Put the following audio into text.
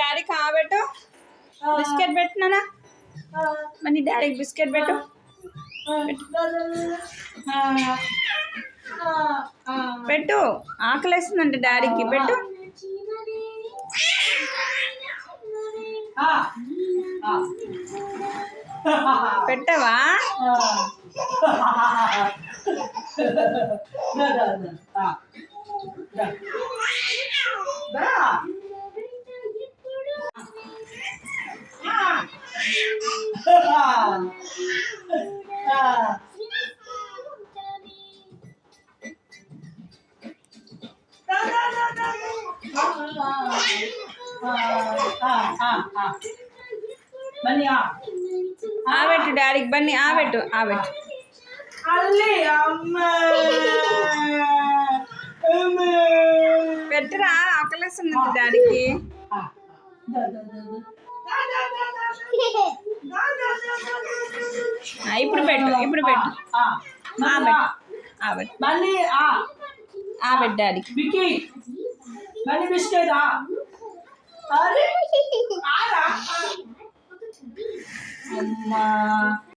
డాడీకి పెట్టు, బిస్కెట్ పెట్టినా మరి డాడీకి బిస్కెట్ పెట్టు. పెట్టు, ఆకలేస్తుందంటే డాడీకి పెట్టు. పెట్టవా? పెట్టు డాడీకి బన్నీ పెట్టు పెట్టు. పెట్టురా, ఆకలేస్తుంది డాడీకి. ఇప్పుడు పెట్టు, ఇప్పుడు పెట్టు. పెట్టు డాడీకి. బిస్కెట్